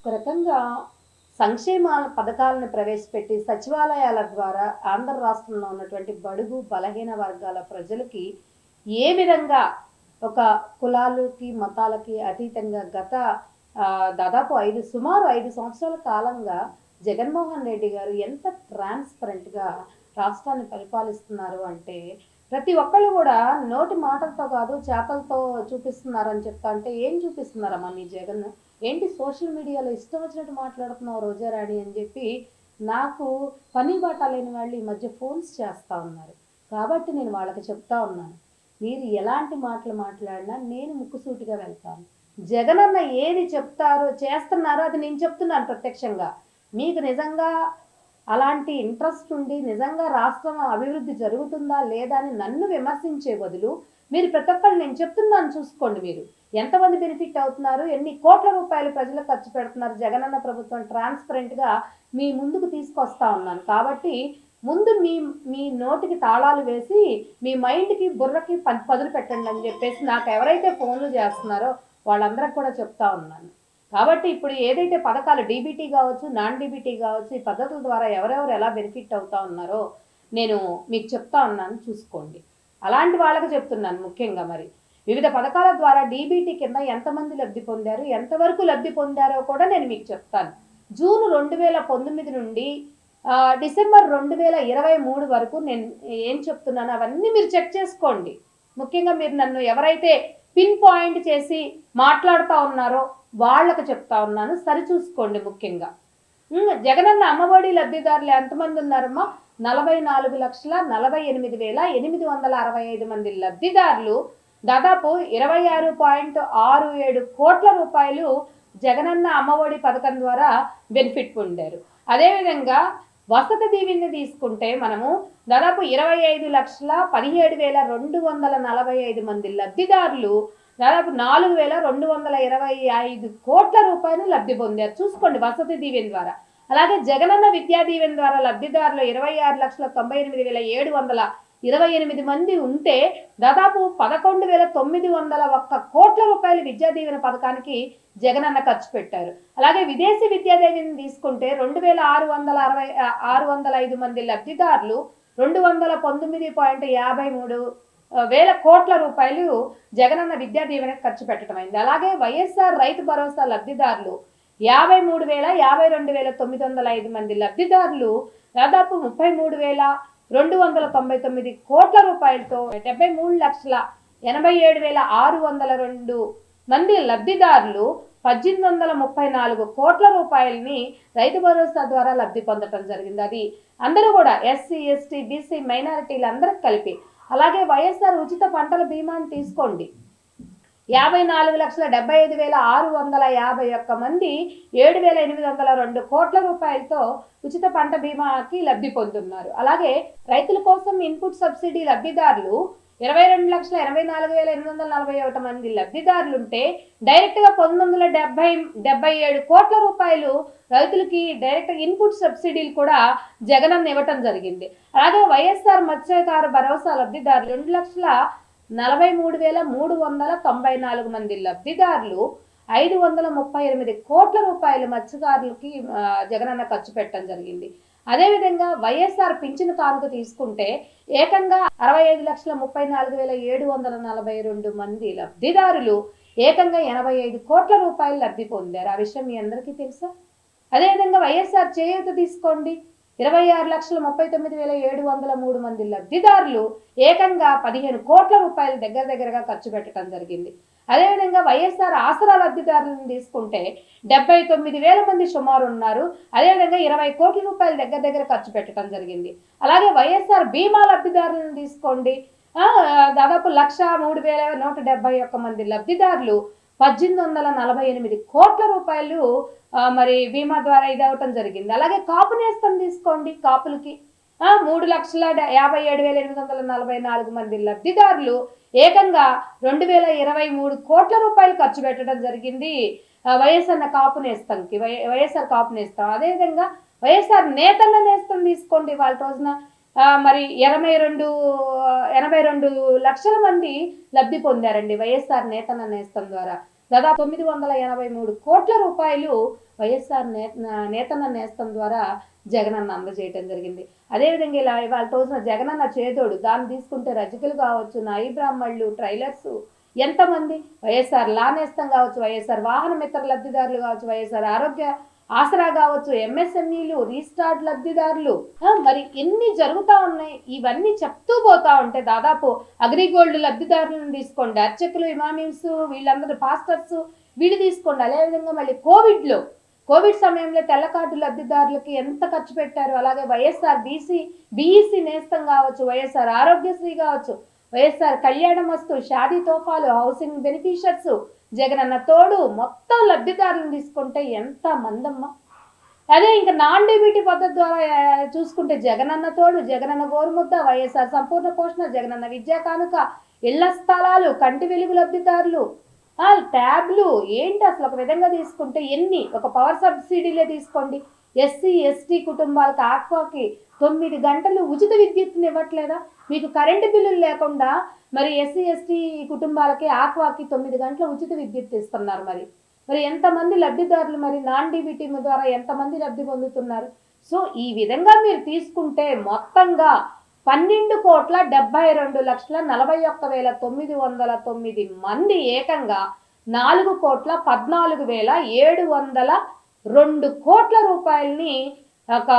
ఒక రకంగా సంక్షేమ పథకాలను ప్రవేశపెట్టి సచివాలయాల ద్వారా ఆంధ్ర రాష్ట్రంలో ఉన్నటువంటి బడుగు బలహీన వర్గాల ప్రజలకి ఏ విధంగా ఒక కులాలకి మతాలకి అతీతంగా గత దాదాపు సుమారు 5 సంవత్సరాల కాలంగా జగన్మోహన్ రెడ్డి గారు ఎంత ట్రాన్స్పరెంట్గా రాష్ట్రాన్ని పరిపాలిస్తున్నారు అంటే ప్రతి ఒక్కళ్ళు కూడా నోటి మాటలతో కాదు చేతలతో చూపిస్తున్నారని చెప్తా అంటే ఏం చూపిస్తున్నారమ్మా మీ జగన్? ఏంటి సోషల్ మీడియాలో ఇష్టం వచ్చినట్టు మాట్లాడుతున్నావు రోజారాణి అని చెప్పి నాకు పని బాట లేని వాళ్ళు ఈ మధ్య ఫోన్స్ చేస్తూ ఉన్నారు. కాబట్టి నేను వాళ్ళకి చెప్తా ఉన్నాను, మీరు ఎలాంటి మాటలు మాట్లాడినా నేను ముక్కుసూటిగా వెళ్తాను. జగనన్న ఏది చెప్తారో చేస్తున్నారో అది నేను చెప్తున్నాను ప్రత్యక్షంగా. మీకు నిజంగా అలాంటి ఇంట్రెస్ట్ ఉండి నిజంగా రాష్ట్రం అభివృద్ధి జరుగుతుందా లేదా అని నన్ను విమర్శించే బదులు మీరు ప్రతి ఒక్కళ్ళు నేను చెప్తున్నాను చూసుకోండి. మీరు ఎంతమంది బెనిఫిట్ అవుతున్నారు, ఎన్ని కోట్ల రూపాయలు ప్రజలకు ఖర్చు పెడుతున్నారు, జగనన్న ప్రభుత్వం ట్రాన్స్పరెంట్గా మీ ముందుకు తీసుకొస్తా ఉన్నాను. కాబట్టి ముందు మీ మీ నోటికి తాళాలు వేసి మీ మైండ్కి బుర్రకి పదులు పెట్టండి అని చెప్పేసి నాకు ఎవరైతే ఫోన్లు చేస్తున్నారో వాళ్ళందరికి కూడా చెప్తా ఉన్నాను. కాబట్టి ఇప్పుడు ఏదైతే పథకాలు డీబీటీ కావచ్చు, నాన్ డీబీటీ కావచ్చు, ఈ పద్ధతుల ద్వారా ఎవరెవరు ఎలా బెనిఫిట్ అవుతా ఉన్నారో నేను మీకు చెప్తా ఉన్నాను చూసుకోండి. అలాంటి వాళ్ళకి చెప్తున్నాను ముఖ్యంగా. మరి వివిధ పథకాల ద్వారా డీబీటీ కింద ఎంతమంది లబ్ధి పొందారు, ఎంతవరకు లబ్ధి పొందారో కూడా నేను మీకు చెప్తాను. జూన్ 2019 నుండి డిసెంబర్ 2023 వరకు నేను ఏం చెప్తున్నాను అవన్నీ మీరు చెక్ చేసుకోండి. ముఖ్యంగా మీరు నన్ను ఎవరైతే పిన్ పాయింట్ చేసి మాట్లాడుతూ ఉన్నారో వాళ్ళకు చెప్తా ఉన్నాను, సరిచూసుకోండి. ముఖ్యంగా జగనన్న అమ్మఒడి లబ్ధిదారులు ఎంతమంది ఉన్నారమ్మా? 44,48,865 మంది లబ్ధిదారులు, దాదాపు 26.67 కోట్ల రూపాయలు జగనన్న అమ్మఒడి పథకం ద్వారా బెనిఫిట్ పొందారు. అదేవిధంగా వసతి దీవెని తీసుకుంటే మనము దాదాపు 25,17,245 మంది లబ్ధిదారులు, దాదాపు 4,225 కోట్ల రూపాయలు లబ్ధి పొందారు. చూసుకోండి వసతి దీవెని ద్వారా. అలాగే జగనన్న విద్యా దీవెని ద్వారా లబ్ధిదారులు 26,98,728 మంది ఉంటే దాదాపు 11,901 కోట్ల రూపాయలు విద్యా దీవెన పథకానికి జగనన్న ఖర్చు పెట్టారు. అలాగే విదేశీ విద్యా దీవెని తీసుకుంటే 2,605 మంది లబ్ధిదారులు 219.53 వేల కోట్ల రూపాయలు జగనన్న విద్యా దీవెనకు ఖర్చు పెట్టడం అయింది. అలాగే వైఎస్ఆర్ రైతు భరోసా లబ్ధిదారులు 53,52,905 మంది లబ్ధిదారులు, దాదాపు 33,299 కోట్ల రూపాయలతో 73,87,602 మంది లబ్ధిదారులు 1,834 కోట్ల రూపాయలని రైతు భరోసా ద్వారా లబ్ధి పొందడం జరిగింది. అది అందరూ కూడా ఎస్సీ, ఎస్టీ, బీసీ, మైనారిటీలు అందరికి కలిపి. అలాగే వైఎస్ఆర్ ఉచిత పంటల బీమాని తీసుకోండి, 54,75,651 మంది 7,802 కోట్ల రూపాయలతో ఉచిత పంట బీమాకి లబ్ధి పొందుతున్నారు. అలాగే రైతుల కోసం ఇన్పుట్ సబ్సిడీ లబ్ధిదారులు 22,84,841 మంది లబ్ధిదారులుంటే డైరెక్ట్గా 977 కోట్ల రూపాయలు రైతులకి డైరెక్ట్ ఇన్పుట్ సబ్సిడీలు కూడా జగనన్న ఇవ్వటం జరిగింది. అలాగే వైఎస్ఆర్ మత్స్యకార భరోసా లబ్ధిదారులు 2,43,394 మంది లబ్ధిదారులు 538 కోట్ల రూపాయలు మత్స్యకారులకి జగనన్న ఖర్చు పెట్టడం జరిగింది. అదేవిధంగా వైఎస్ఆర్ పింఛను కానుక తీసుకుంటే ఏకంగా 65,34,742 మంది లబ్ధిదారులు ఏకంగా 85 కోట్ల రూపాయలు లబ్ధి పొందారు. ఆ విషయం మీ అందరికీ తెలుసా? అదేవిధంగా వైఎస్ఆర్ చేయూత తీసుకోండి, 26,39,703 మంది లబ్ధిదారులు ఏకంగా 15 కోట్ల రూపాయలు దగ్గరగా ఖర్చు పెట్టడం జరిగింది. అదేవిధంగా వైఎస్ఆర్ ఆసరా లబ్ధిదారులను తీసుకుంటే 79,000 మంది సుమారు ఉన్నారు. అదేవిధంగా 20 కోట్ల రూపాయలు దగ్గర ఖర్చు పెట్టడం జరిగింది. అలాగే వైఎస్ఆర్ బీమా లబ్ధిదారులను తీసుకోండి, దాదాపు 1,03,171 మంది లబ్ధిదారులు 1,848 కోట్ల రూపాయలు మరి బీమా ద్వారా ఇది అవటం జరిగింది. అలాగే కాపు నేస్తం తీసుకోండి, కాపులకి 3,57,844 మంది లబ్ధిదారులు ఏకంగా 2,023 కోట్ల రూపాయలు ఖర్చు పెట్టడం జరిగింది వైఎస్ఆర్ కాపు నేస్తంకి, వైఎస్ఆర్ కాపు నేస్తం. అదేవిధంగా వైఎస్ఆర్ నేతన్న నేస్తం తీసుకోండి, వాళ్ళ రోజున మరి 82 లక్షల మంది లబ్ధి పొందారండి వైఎస్ఆర్ నేతన్న నేస్తం ద్వారా. దాదాపు 983 కోట్ల రూపాయలు వైఎస్ఆర్ నేతన్న నేస్తం ద్వారా జగనన్న అందజేయటం జరిగింది. అదేవిధంగా ఇలా ఇవాళ రోజున జగనన్న చేదోడు దాన్ని తీసుకుంటే రజకులు కావచ్చు, నాయి బ్రాహ్మణులు, ట్రైలర్స్ ఎంతమంది, వైఎస్ఆర్ లా నేస్తం కావచ్చు, వైఎస్ఆర్ వాహన మిత్ర లబ్ధిదారులు కావచ్చు, వైఎస్ఆర్ ఆరోగ్య ఆసరా కావచ్చు, ఎంఎస్ఎంఈలు, రీస్టార్ట్ లబ్ధిదారులు, మరి ఎన్ని జరుగుతూ ఉన్నాయి. ఇవన్నీ చెప్తూ పోతా ఉంటే దాదాపు అగ్రిగోల్డ్ లబ్ధిదారులను తీసుకోండి, అర్చకులు, ఇమామిన్స్, వీళ్ళందరూ పాస్టర్స్ వీళ్ళు తీసుకోండి. అదేవిధంగా మళ్ళీ కోవిడ్ సమయంలో తెల్ల కార్డు లబ్ధిదారులకి ఎంత ఖర్చు పెట్టారు. అలాగే వైఎస్ఆర్ బీఈసీ నేస్తం కావచ్చు, వైఎస్ఆర్ ఆరోగ్యశ్రీ కావచ్చు, వైఎస్ఆర్ కళ్యాణమస్తు, షాదీ తోఫాలు, హౌసింగ్ బెనిఫిషియర్స్, జగనన్న తోడు, మొత్తం లబ్ధిదారులను తీసుకుంటే ఎంత మందమ్మ. అదే ఇంకా నాన్ డీబీటీ పద్ధతి ద్వారా చూసుకుంటే జగనన్న తోడు, జగనన్న గోరుముద్ద, వైఎస్ఆర్ సంపూర్ణ పోషణ, జగనన్న విద్యా కానుక, ఇళ్ల స్థలాలు, కంటి వెలుగు లబ్ధిదారులు, ట్యాబ్లు, ఏంటి అసలు ఒక విధంగా తీసుకుంటే ఎన్ని, ఒక పవర్ సబ్సిడీలే తీసుకోండి, ఎస్సీ ఎస్టీ కుటుంబాలకు ఆక్వాకి 9 గంటలు ఉచిత విద్యుత్తుని ఇవ్వట్లేదా? మీకు కరెంటు బిల్లులు లేకుండా మరి ఎస్సీ ఎస్టీ కుటుంబాలకి ఆక్వాకి 9 గంటల ఉచిత విద్యుత్ ఇస్తున్నారు. మరి ఎంతమంది లబ్ధిదారులు, మరి నాన్ డీబీటీ ద్వారా ఎంతమంది లబ్ధి పొందుతున్నారు? సో ఈ విధంగా మీరు తీసుకుంటే మొత్తంగా 12,72,41,909 మంది ఏకంగా 4,14,702 కోట్ల రూపాయలని ఒక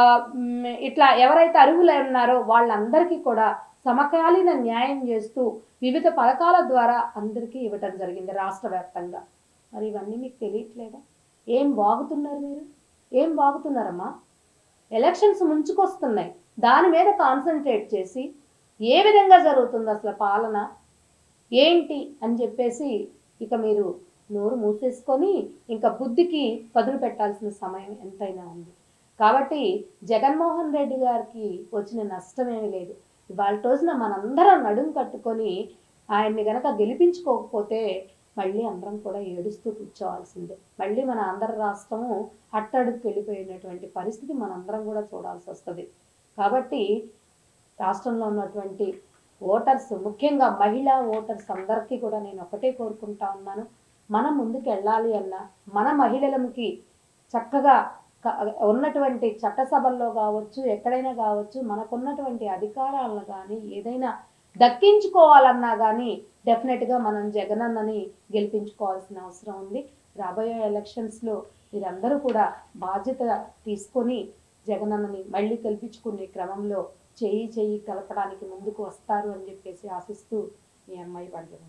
ఇట్లా ఎవరైతే అర్హులై ఉన్నారో వాళ్ళందరికీ కూడా సమకాలీన న్యాయం చేస్తూ వివిధ పథకాల ద్వారా అందరికీ ఇవ్వటం జరిగింది రాష్ట్ర వ్యాప్తంగా. మరి ఇవన్నీ మీకు తెలియట్లేదా? ఏం బాగుతున్నారు మీరు? ఏం బాగుతున్నారమ్మా? ఎలక్షన్స్ ముంచుకొస్తున్నాయి, దాని మీద కాన్సన్ట్రేట్ చేసి ఏ విధంగా జరుగుతుంది అసలు పాలన ఏంటి అని చెప్పేసి ఇక మీరు నోరు మూసేసుకొని ఇంకా బుద్ధికి పదులు పెట్టాల్సిన సమయం ఎంతైనా ఉంది. కాబట్టి జగన్మోహన్ రెడ్డి గారికి వచ్చిన నష్టమేమీ లేదు. ఇవాళ రోజున మనందరం నడుము కట్టుకొని ఆయన్ని గనక గెలిపించుకోకపోతే మళ్ళీ అందరం కూడా ఏడుస్తూ కూర్చోవాల్సిందే. మళ్ళీ మన ఆంధ్ర రాష్ట్రము అట్టడుకు వెళ్ళిపోయినటువంటి పరిస్థితి మనందరం కూడా చూడాల్సి వస్తుంది. కాబట్టి రాష్ట్రంలో ఉన్నటువంటి ఓటర్స్, ముఖ్యంగా మహిళా ఓటర్స్ అందరికీ కూడా నేను ఒకటే కోరుకుంటా ఉన్నాను, మనం ముందుకు వెళ్ళాలి అన్న మన మహిళలకి చక్కగా ఉన్నటువంటి చట్టసభల్లో కావచ్చు, ఎక్కడైనా కావచ్చు, మనకున్నటువంటి అధికారాలను కానీ ఏదైనా దక్కించుకోవాలన్నా కానీ డెఫినెట్గా మనం జగనన్నని గెలిపించుకోవాల్సిన అవసరం ఉంది. రాబోయే ఎలక్షన్స్లో మీరందరూ కూడా బాధ్యత తీసుకొని జగనన్నని మళ్ళీ గెలిపించుకునే క్రమంలో చెయ్యి కలపడానికి ముందుకు వస్తారు అని చెప్పేసి ఆశిస్తూ మీ అమ్మాయి పండుగ.